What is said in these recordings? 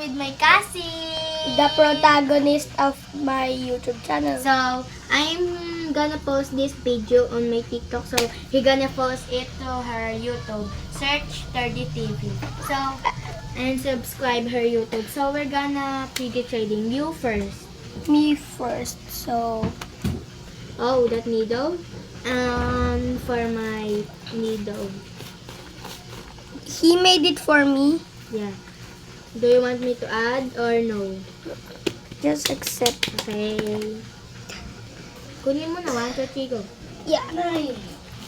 with my cousin. The protagonist of my YouTube channel. So, I'm gonna post this video on my TikTok. So, you're gonna post it to her YouTube. Search 30 TV. So, and subscribe her YouTube. So, we're gonna piggy trading. You first. Me first. So, Oh, that needle. For my needle. he made it for me. Yeah. Do you want me to add or no? Just accept. Okay. Kunin mo na 1, 2, 3, go. Yeah.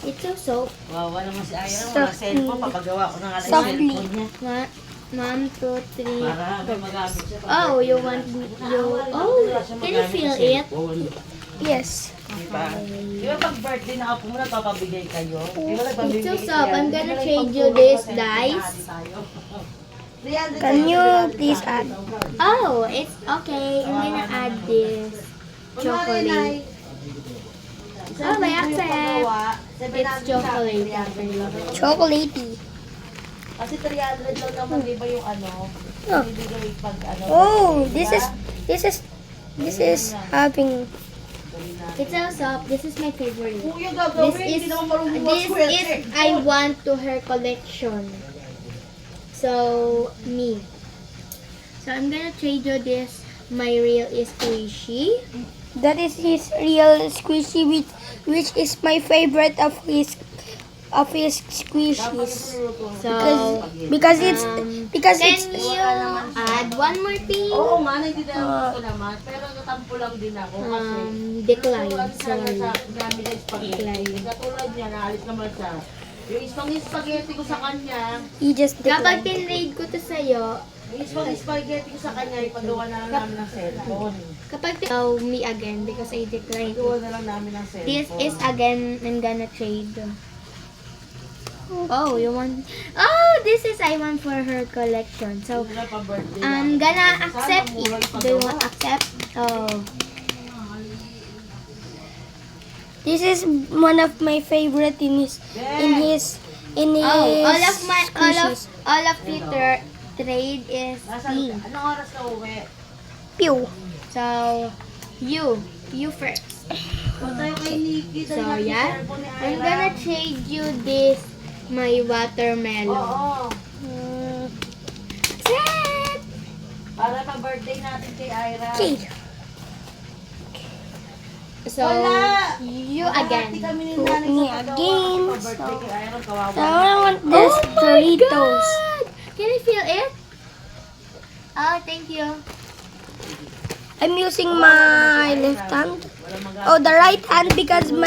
It's so soap. Wawa naman si Ira, Softly. wala cellphone, papagawa ko na nga lang yung Softly. cellphone niya. 1, 2, 3. Para may magamit siya. Oh, you want can you feel it? Yes. Diba? Di ba pag birthday na ako muna, papabigay kayo? Di ba nagpabigay It's so kayo? soft. I'm gonna Di ba trade you nagpagpulong this, ko sa guys. tayo? Can you please add? Oh, it's okay. I'm gonna add this chocolate. Oh, I accept. It's chocolate. Chocolatey. Kasi 300 lang naman, di ba yung ano? Oh. Bibigay pag ano? Oh, this is having. It's so soft. This is my favorite. Kuya, gagawin, hindi naman marunong mag-swerte. I want to her collection. So, me. So, I'm gonna trade you this. My real is squishy. That is his real squishy, which is my favorite of his squishies. So, Because it's can you add one more thing? Oo nga, nagdidalawin ko naman. Pero natampo lang din ako kasi Decline. sorry. Sorry. Sa dami ng spaghetti. Decline. Katulad niya, naalis naman siya. Yung isang spaghetti ko sa kanya, he just Kapag declined. tinrade ko to sa'yo, yung isang spaghetti ko sa kanya, ipagawa na lang namin ng cellphone. oh, me again because I declined. Ipagawa na lang namin ng cellphone. This is again, I'm gonna trade. Oh, you want? Oh, this is I want for her collection. So, Wala pa birthday I'm namin. gonna Sana accept mura it. yung Do you pagawa. want accept? Oh. This is one of my favorite in his Oh, squishies. all of the trade is Nasaan- me. Anong oras ka uwi? Pew. So, you first. Kung tayo kay Nikki, So, dahil natin yung yeah. cellphone ni I'm Ira. gonna trade you this, my watermelon. Oo. Set! Para pa birthday natin kay Ira. Okay. So, Wala! you again. Hati kami ni Put nanay me sa paggawa. again. Pa-birthday kay Ira, kawawa. So I want this Oh my Doritos. God! Can you feel it? Oh, thank you. I'm using my left hand. Walang mag- Oh, the right hand because my